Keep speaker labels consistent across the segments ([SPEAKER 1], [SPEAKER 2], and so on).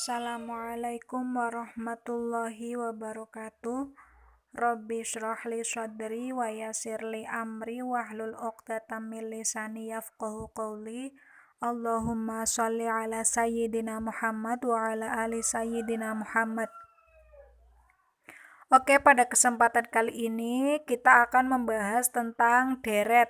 [SPEAKER 1] Assalamualaikum warahmatullahi wabarakatuh. Rabbi shrah li sadri wa yassir li amri wahlul 'uqdatam min lisani yafqahu qawli. Allahumma shalli ala sayyidina Muhammad wa ala ali sayyidina Muhammad. Oke, pada kesempatan kali ini kita akan membahas tentang deret.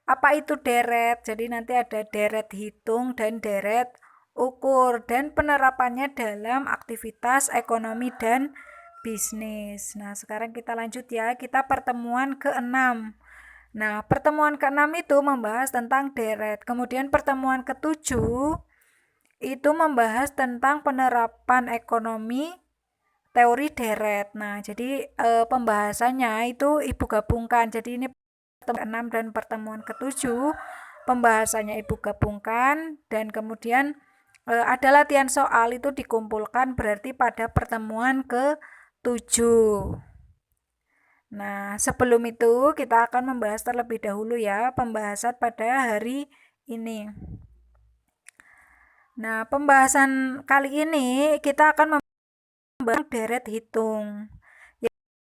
[SPEAKER 1] Apa itu deret? Jadi nanti ada deret hitung dan deret ukur dan penerapannya dalam aktivitas ekonomi dan bisnis. Nah, sekarang kita lanjut ya. Kita pertemuan ke-6. Nah, pertemuan ke-6 itu membahas tentang deret. Kemudian pertemuan ke-7 itu membahas tentang penerapan ekonomi teori deret. Nah, jadi pembahasannya itu ibu gabungkan. Jadi ini pertemuan ke-6 dan pertemuan ke-7 pembahasannya ibu gabungkan, dan kemudian ada latihan soal itu dikumpulkan, berarti pada pertemuan ke-7. Nah, sebelum itu kita akan membahas terlebih dahulu ya pembahasan pada hari ini. Nah, pembahasan kali ini kita akan membahas deret hitung,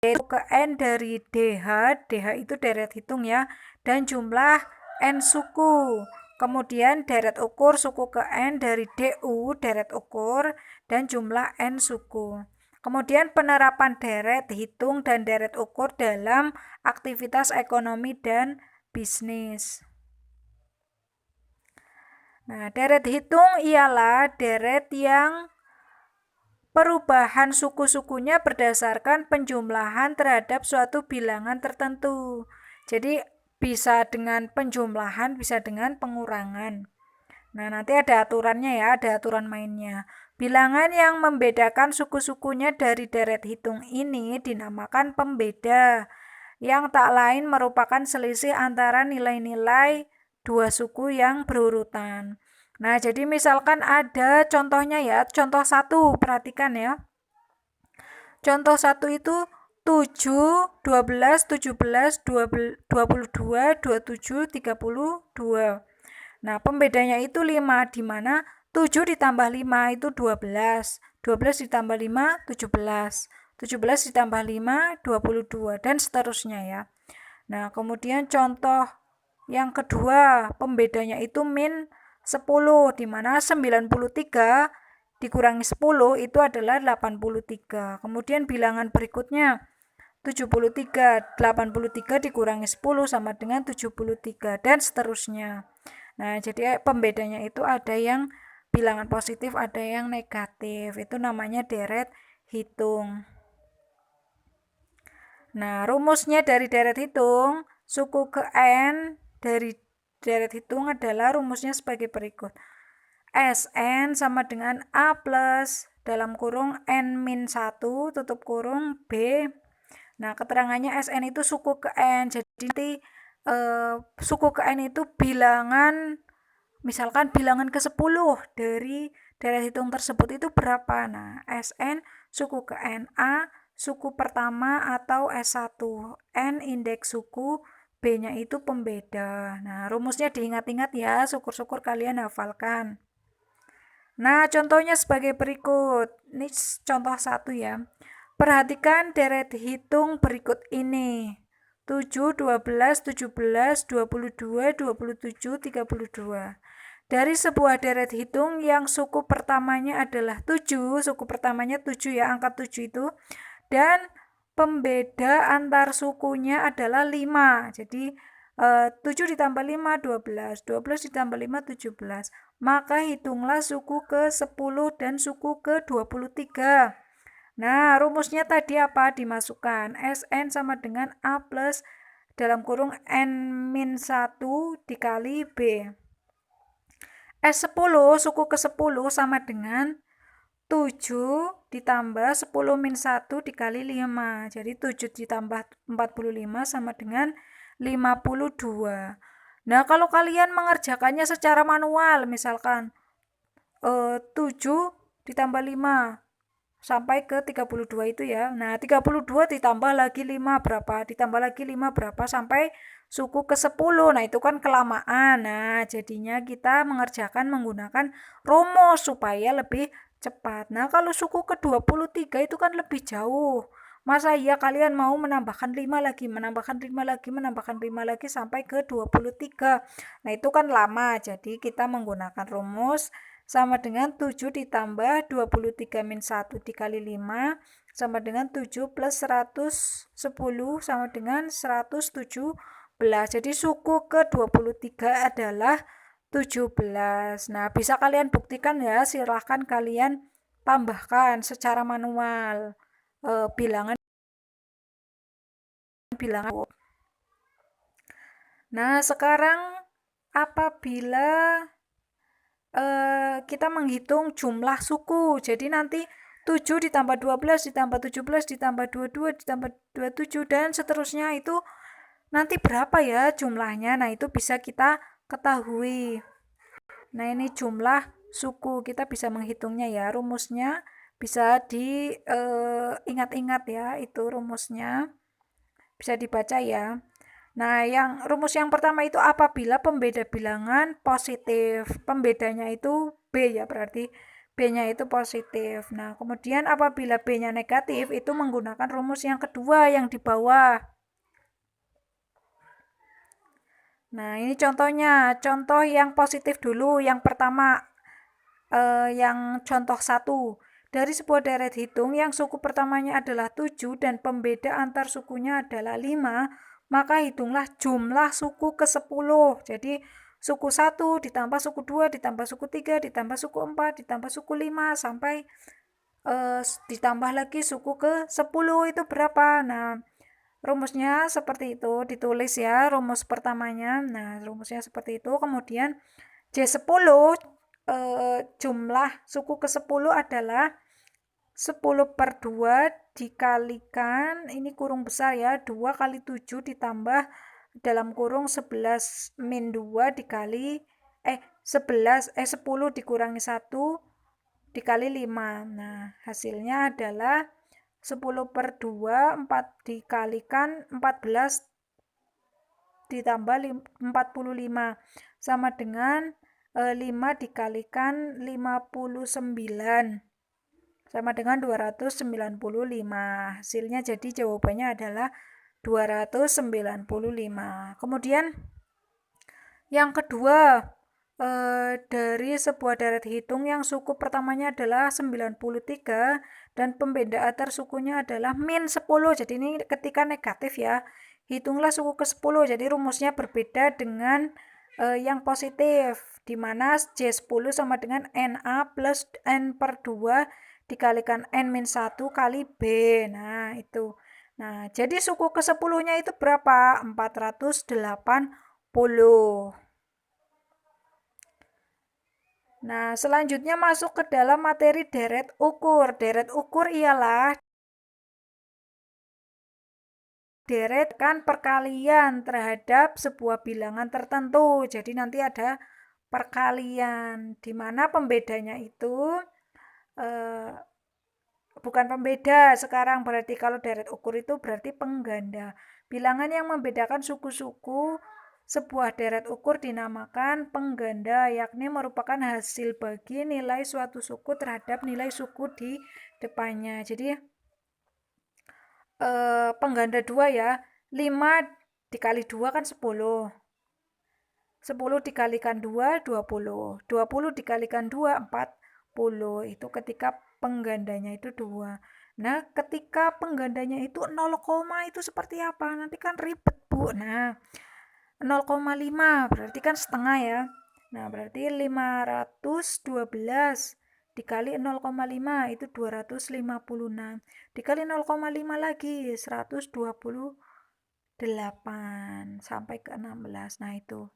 [SPEAKER 1] yaitu ke N dari DH, DH itu deret hitung ya, dan jumlah N suku. Kemudian deret ukur suku ke N dari DU, deret ukur, dan jumlah N suku. Kemudian penerapan deret hitung dan deret ukur dalam aktivitas ekonomi dan bisnis. Nah, deret hitung ialah deret yang perubahan suku-sukunya berdasarkan penjumlahan terhadap suatu bilangan tertentu. Jadi bisa dengan penjumlahan, bisa dengan pengurangan. Nah, nanti ada aturannya ya, ada aturan mainnya. Bilangan yang membedakan suku-sukunya dari deret hitung ini dinamakan pembeda, yang tak lain merupakan selisih antara nilai-nilai dua suku yang berurutan. Nah, jadi misalkan ada contohnya ya, contoh 1, perhatikan ya. Contoh 1 itu 7, 12, 17, 22, 27, 32. Nah, pembedanya itu 5, di mana 7 ditambah 5 itu 12, 12 ditambah 5, 17, 17 ditambah 5, 22, dan seterusnya ya. Nah, kemudian contoh yang kedua, pembedanya itu min 10, di mana 93 dikurangi 10 itu adalah 83. Kemudian bilangan berikutnya 73, 83 dikurangi 10 sama dengan 73, dan seterusnya. Nah, jadi pembedanya itu ada yang bilangan positif, ada yang negatif. Itu namanya deret hitung. Nah, rumusnya dari deret hitung, suku ke N dari deret hitung adalah rumusnya sebagai berikut. Sn sama dengan A plus dalam kurung N min 1 tutup kurung B. Nah, keterangannya Sn itu suku ke N. Jadi suku ke N itu bilangan, misalkan bilangan ke-10 dari deret hitung tersebut itu berapa. Nah, Sn suku ke N. A suku pertama atau S1. N indeks suku, B-nya itu pembeda. Nah, rumusnya diingat-ingat ya, syukur-syukur kalian hafalkan. Nah, contohnya sebagai berikut. Ini contoh 1 ya. Perhatikan deret hitung berikut ini. 7, 12, 17, 22, 27, 32. Dari sebuah deret hitung yang suku pertamanya adalah 7, suku pertamanya 7 ya, angka 7 itu, dan pembeda antar sukunya adalah 5. Jadi 7 ditambah 5, 12, 12 ditambah 5, 17. Maka hitunglah suku ke-10 dan suku ke-23. Nah, rumusnya tadi apa? Dimasukkan. Sn sama dengan A plus dalam kurung N-1 dikali B. S10, suku ke-10 sama dengan 7 ditambah 10 min 1 dikali 5. Jadi 7 ditambah 45 sama dengan 52. Nah, kalau kalian mengerjakannya secara manual, misalkan 7 ditambah 5 sampai ke 32 itu ya. Nah, 32 ditambah lagi 5 berapa? Ditambah lagi 5 berapa? Sampai suku ke-10. Nah, itu kan kelamaan. Nah, jadinya kita mengerjakan menggunakan rumus supaya lebih cepat. Nah, kalau suku ke-23 itu kan lebih jauh. Masa iya kalian mau menambahkan 5 lagi, menambahkan 5 lagi, menambahkan 5 lagi sampai ke 23. Nah, itu kan lama. Jadi kita menggunakan rumus sama dengan 7 ditambah 23 min 1 dikali 5 sama dengan 7 plus 110 sama dengan 117. Jadi suku ke-23 adalah 17. Nah, bisa kalian buktikan ya, silahkan kalian tambahkan secara manual bilangan. Nah, sekarang apabila kita menghitung jumlah suku, jadi nanti 7 ditambah 12 ditambah 17 ditambah 22 ditambah 27 dan seterusnya itu nanti berapa ya jumlahnya. Nah, itu bisa kita ketahui. Nah, ini jumlah suku, kita bisa menghitungnya ya. Rumusnya bisa diingat-ingat ya, itu rumusnya. Bisa dibaca ya. Nah, rumus yang pertama itu apabila pembeda bilangan positif. Pembedanya itu B ya, berarti B-nya itu positif. Nah, kemudian apabila B-nya negatif itu menggunakan rumus yang kedua yang di bawah. Nah, ini contohnya. Contoh yang positif dulu. Yang pertama, yang contoh 1. Dari sebuah deret hitung yang suku pertamanya adalah 7 dan pembeda antar sukunya adalah 5, maka hitunglah jumlah suku ke-10. Jadi, suku 1 ditambah suku 2 ditambah suku 3 ditambah suku 4 ditambah suku 5 sampai ditambah lagi suku ke-10 itu berapa? Nah, rumusnya seperti itu, ditulis ya rumus pertamanya. Nah, rumusnya seperti itu. Kemudian J10 jumlah suku ke-10 adalah 10/2 dikalikan, ini kurung besar ya, 2 kali 7 ditambah dalam kurung 11 min 2 dikali 10 dikurangi 1 dikali 5. Nah, hasilnya adalah 10/2, 4 dikalikan 14 ditambah 45 sama dengan 5 dikalikan 59 sama dengan 295. Hasilnya jadi jawabannya adalah 295. Kemudian yang kedua, dari sebuah deret hitung yang suku pertamanya adalah 93 dan pembeda antar sukunya adalah min 10. Jadi ini ketika negatif ya. Hitunglah suku ke-10. Jadi rumusnya berbeda dengan yang positif, di mana J10 sama dengan NA plus N/2 dikalikan N-1 kali B. Nah, itu. Nah, jadi suku ke-10-nya itu berapa? 480. Nah, selanjutnya masuk ke dalam materi deret ukur. Deret ukur ialah deret kan perkalian terhadap sebuah bilangan tertentu. Jadi nanti ada perkalian, di mana pembedanya itu bukan pembeda sekarang, berarti kalau deret ukur itu berarti pengganda. Bilangan yang membedakan suku-suku sebuah deret ukur dinamakan pengganda, yakni merupakan hasil bagi nilai suatu suku terhadap nilai suku di depannya. Jadi pengganda 2 ya, 5 dikali 2 kan 10. 10 dikalikan 2, 20. 20 dikalikan 2, 40. Itu ketika penggandanya itu 2. Nah, ketika penggandanya itu 0, itu seperti apa? Nanti kan ribet, Bu. Nah, 0,5 berarti kan setengah ya. Nah, berarti 512 dikali 0,5 itu 256. Dikali 0,5 lagi 128 sampai ke 16. Nah, itu.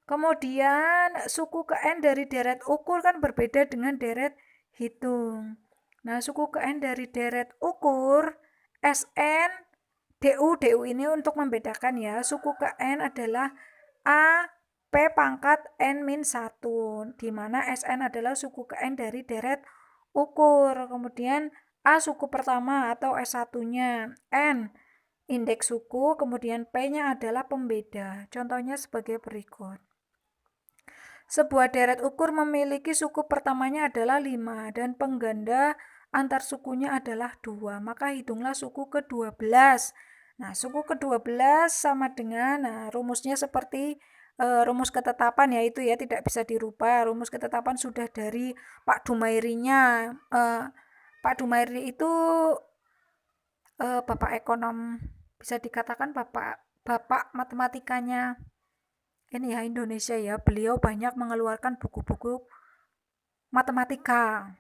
[SPEAKER 1] Kemudian suku ke N dari deret ukur kan berbeda dengan deret hitung. Nah, suku ke N dari deret ukur SN DU ini untuk membedakan ya. Suku ke N adalah A P pangkat N-1, di mana SN adalah suku ke N dari deret ukur. Kemudian A suku pertama atau S1-nya, N indeks suku, kemudian P-nya adalah pembeda. Contohnya sebagai berikut. Sebuah deret ukur memiliki suku pertamanya adalah 5 dan pengganda antar sukunya adalah 2. Maka hitunglah suku ke-12. Nah, suku ke-12 sama dengan, rumusnya seperti rumus ketetapan ya, itu ya tidak bisa dirubah. Rumus ketetapan sudah dari Pak Dumairinya. Pak Dumairi itu bapak ekonom, bisa dikatakan bapak matematikanya ini ya Indonesia ya. Beliau banyak mengeluarkan buku-buku matematika.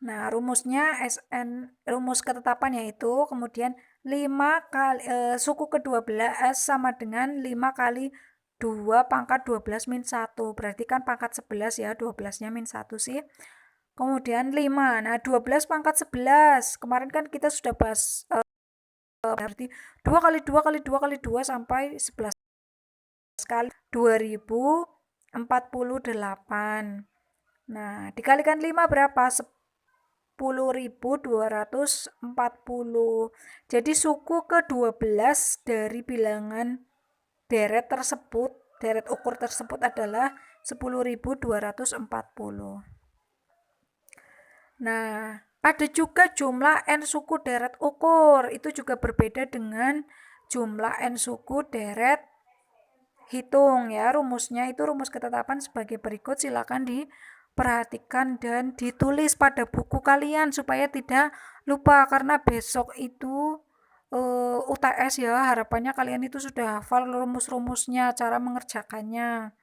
[SPEAKER 1] Nah, rumus ketetapan yaitu kemudian 5 kali suku ke-12 sama dengan 5 kali 2 pangkat 12 min 1. Berarti kan pangkat 11 ya, 12-nya min 1 sih. Kemudian 5. Nah, 12 pangkat 11. Kemarin kan kita sudah bahas berarti 2 kali 2 kali 2 kali 2 sampai 11 kali 2048. Nah, dikalikan 5 berapa? 10.240. Jadi suku ke-12 dari bilangan deret tersebut, deret ukur tersebut adalah 10.240. Nah, ada juga jumlah n suku deret ukur. Itu juga berbeda dengan jumlah n suku deret hitung ya. Rumusnya itu rumus ketetapan sebagai berikut. Silakan diperhatikan dan ditulis pada buku kalian supaya tidak lupa, karena besok itu UTS ya. Harapannya kalian itu sudah hafal rumus-rumusnya, cara mengerjakannya.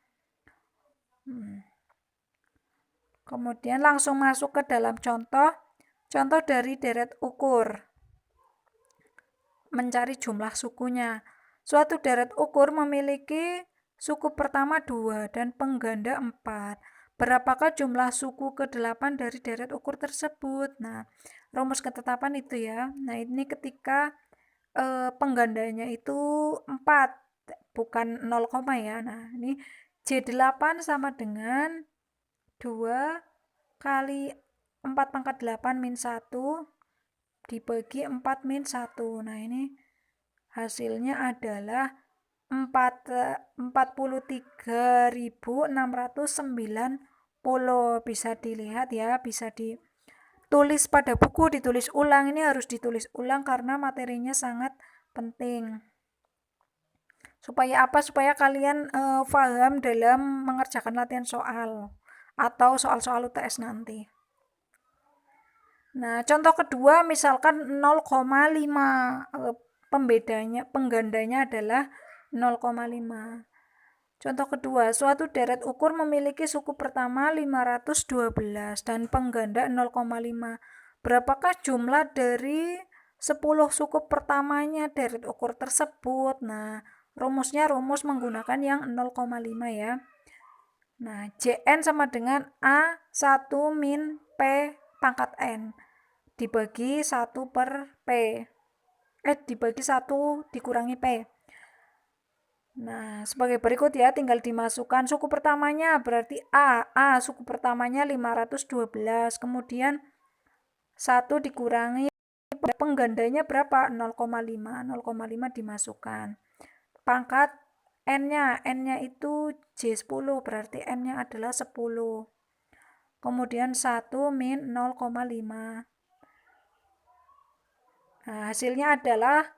[SPEAKER 1] Kemudian langsung masuk ke dalam contoh dari deret ukur. Mencari jumlah sukunya. Suatu deret ukur memiliki suku pertama 2 dan pengganda 4. Berapakah jumlah suku ke-8 dari deret ukur tersebut? Nah, rumus ketetapan itu ya. Nah, ini ketika penggandanya itu 4, bukan 0, ya. Nah, ini J8 sama dengan 2 kali 4 pangkat 8 min 1 dibagi 4 min 1. Nah, ini hasilnya adalah 43.690. Bisa dilihat ya, bisa ditulis pada buku, ditulis ulang. Ini harus ditulis ulang karena materinya sangat penting. Supaya apa? Supaya kalian paham dalam mengerjakan latihan soal atau soal-soal UTS nanti. Nah, contoh kedua misalkan 0,5, penggandanya adalah 0,5. Contoh kedua, suatu deret ukur memiliki suku pertama 512 dan pengganda 0,5. Berapakah jumlah dari 10 suku pertamanya deret ukur tersebut? Nah, rumusnya rumus menggunakan yang 0,5 ya. Nah, Jn sama dengan A1 min P pangkat N dibagi 1 per P. Dibagi 1 dikurangi P. Nah, sebagai berikut ya, tinggal dimasukkan suku pertamanya berarti A. Suku pertamanya 512. Kemudian 1 dikurangi penggandanya berapa? 0,5. 0,5 dimasukkan. Pangkat N-nya itu J10, berarti N-nya adalah 10. Kemudian 1 min 0,5. Nah, hasilnya adalah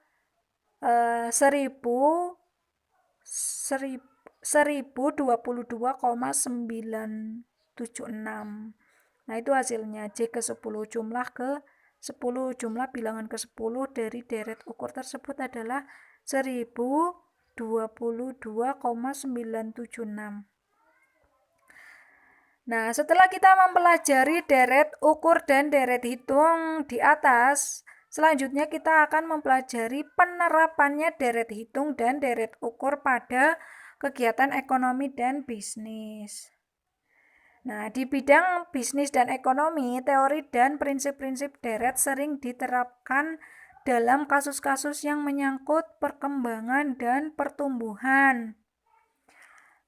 [SPEAKER 1] 1022,976. Nah, itu hasilnya J ke-10, jumlah ke-10, jumlah bilangan ke-10 dari deret ukur tersebut adalah 1022,976. Nah, setelah kita mempelajari deret ukur dan deret hitung di atas, selanjutnya kita akan mempelajari penerapannya deret hitung dan deret ukur pada kegiatan ekonomi dan bisnis. Nah, di bidang bisnis dan ekonomi, teori dan prinsip-prinsip deret sering diterapkan dalam kasus-kasus yang menyangkut perkembangan dan pertumbuhan.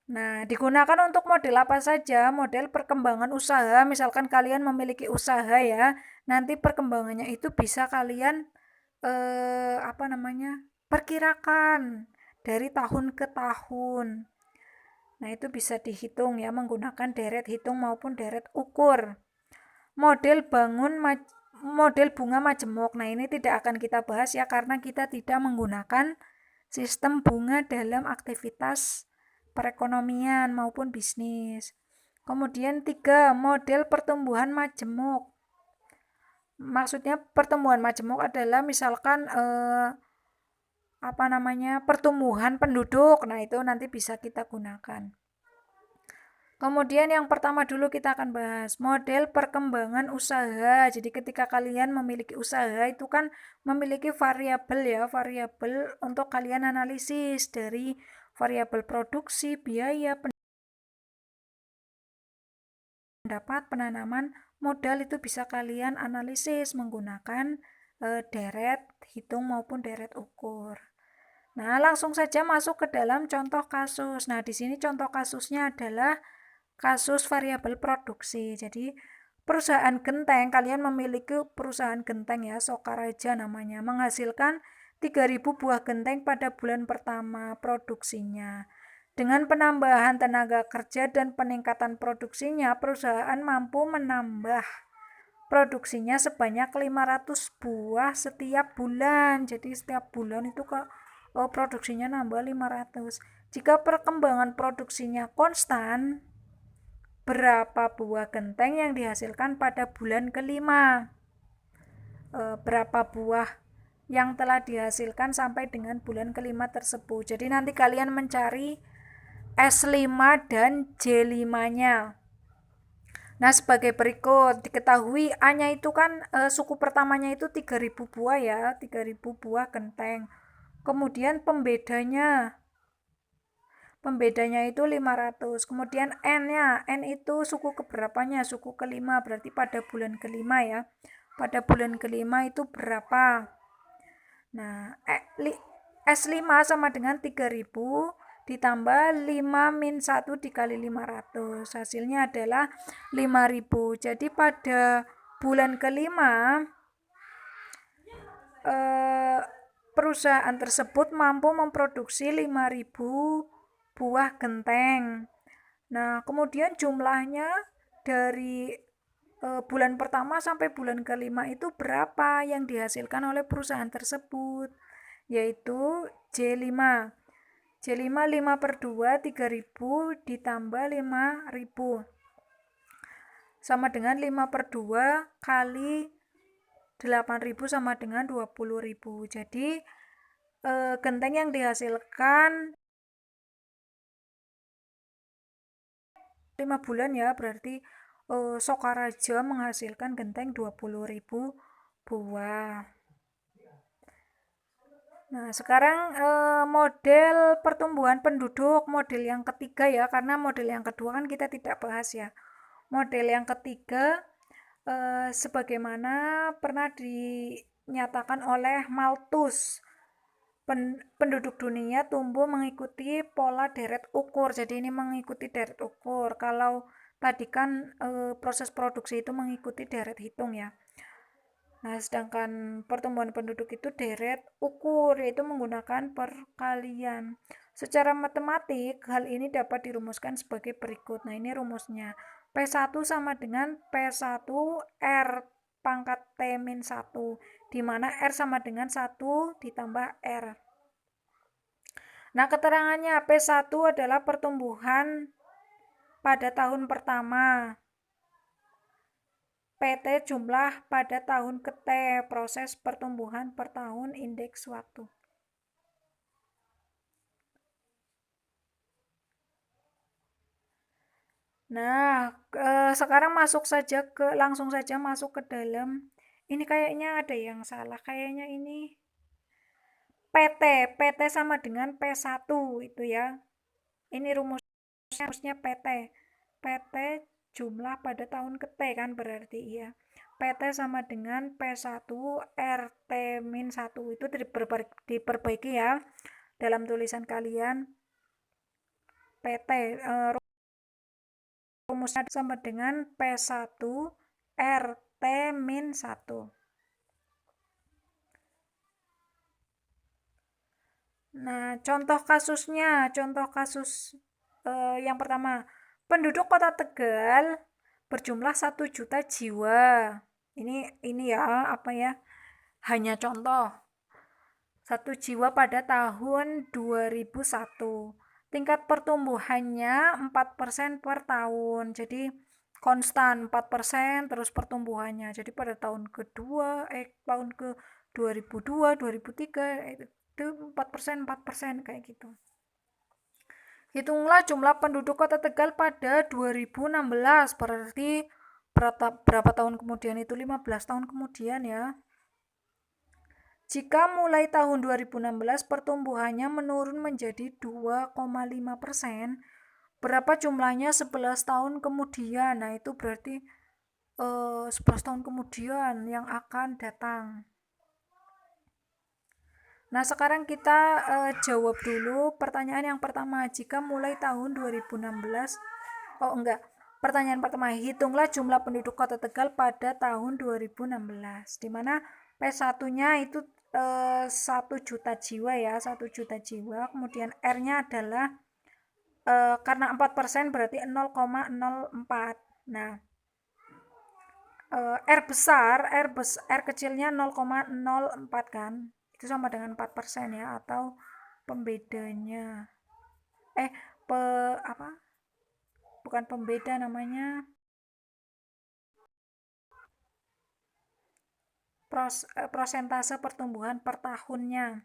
[SPEAKER 1] Nah, digunakan untuk model apa saja? Model perkembangan usaha, misalkan kalian memiliki usaha ya, nanti perkembangannya itu bisa kalian perkirakan dari tahun ke tahun. Nah, itu bisa dihitung ya menggunakan deret hitung maupun deret ukur. Model bunga majemuk. Nah, ini tidak akan kita bahas ya karena kita tidak menggunakan sistem bunga dalam aktivitas perekonomian maupun bisnis. Kemudian 3, model pertumbuhan majemuk. Maksudnya pertumbuhan majemuk adalah misalkan pertumbuhan penduduk. Nah, itu nanti bisa kita gunakan. Kemudian yang pertama dulu kita akan bahas model perkembangan usaha. Jadi ketika kalian memiliki usaha itu kan memiliki variabel ya, variabel untuk kalian analisis dari variabel produksi, biaya, pendapat, penanaman, modal itu bisa kalian analisis menggunakan deret hitung maupun deret ukur. Nah, langsung saja masuk ke dalam contoh kasus. Nah, di sini contoh kasusnya adalah kasus variabel produksi. Jadi perusahaan genteng, kalian memiliki perusahaan genteng ya, Sokaraja namanya, menghasilkan 3.000 buah genteng pada bulan pertama produksinya. Dengan penambahan tenaga kerja dan peningkatan produksinya, perusahaan mampu menambah produksinya sebanyak 500 buah setiap bulan. Jadi setiap bulan itu produksinya nambah 500. Jika perkembangan produksinya konstan, berapa buah genteng yang dihasilkan pada bulan kelima, berapa buah yang telah dihasilkan sampai dengan bulan kelima tersebut. Jadi nanti kalian mencari S5 dan J5-nya. Nah, sebagai berikut, diketahui A-nya itu kan suku pertamanya itu 3.000 buah ya, 3.000 buah genteng. Kemudian pembedanya itu 500. Kemudian N-nya, N itu suku keberapanya? Suku kelima, berarti pada bulan kelima ya. Pada bulan kelima itu berapa? Nah, S5 sama dengan 3.000 ditambah 5 min 1 dikali 500. Hasilnya adalah 5.000. Jadi pada bulan kelima perusahaan tersebut mampu memproduksi 5.000 buah genteng. Nah, kemudian jumlahnya dari bulan pertama sampai bulan kelima itu berapa yang dihasilkan oleh perusahaan tersebut, yaitu J5. J5 5 per 2, 3.000 ditambah 5.000 sama dengan 5 per 2 kali 8.000 sama dengan 20.000. Jadi genteng yang dihasilkan 5 bulan ya, berarti Sokaraja menghasilkan genteng 20.000 buah. Nah, sekarang model pertumbuhan penduduk, model yang ketiga ya, karena model yang kedua kan kita tidak bahas ya. Model yang ketiga sebagaimana pernah dinyatakan oleh Malthus, penduduk dunia tumbuh mengikuti pola deret ukur. Jadi ini mengikuti deret ukur. Kalau tadi kan proses produksi itu mengikuti deret hitung ya. Nah, sedangkan pertumbuhan penduduk itu deret ukur, yaitu menggunakan perkalian. Secara matematik, hal ini dapat dirumuskan sebagai berikut. Nah, ini rumusnya. P1 sama dengan P1 R pangkat T-1, di mana R sama dengan 1 ditambah R. Nah, keterangannya P1 adalah pertumbuhan pada tahun pertama. PT jumlah pada tahun ke-T, proses pertumbuhan per tahun, indeks waktu. Nah, sekarang langsung saja masuk ke dalam. Ini kayaknya ada yang salah, kayaknya ini PT sama dengan P1 itu ya. Ini rumusnya PT jumlah pada tahun ke-T kan berarti ya. PT sama dengan P1 RT-1 itu diperbaiki ya dalam tulisan kalian. PT rumusnya sama dengan P1 RT-1. Nah, contoh kasus Yang pertama, penduduk Kota Tegal berjumlah 1 juta jiwa. Ini ya, apa ya? Hanya contoh. 1 jiwa pada tahun 2001. Tingkat pertumbuhannya 4% per tahun. Jadi konstan 4% terus pertumbuhannya. Jadi pada tahun tahun ke 2002, 2003 itu 4% kayak gitu. Hitunglah jumlah penduduk Kota Tegal pada 2016, berarti berapa tahun kemudian itu? 15 tahun kemudian ya. Jika mulai tahun 2016 pertumbuhannya menurun menjadi 2,5%, berapa jumlahnya 11 tahun kemudian? Nah, itu berarti 11 tahun kemudian yang akan datang. Nah, sekarang kita jawab dulu pertanyaan yang pertama. Jika mulai tahun 2016, pertanyaan pertama, hitunglah jumlah penduduk Kota Tegal pada tahun 2016, di mana P1-nya itu 1 juta jiwa ya, 1 juta jiwa. Kemudian R-nya adalah karena 4% berarti 0,04. Nah, R kecilnya 0,04 kan. Itu sama dengan 4% ya, atau pembedanya. Bukan pembeda namanya. Prosentase pertumbuhan per tahunnya.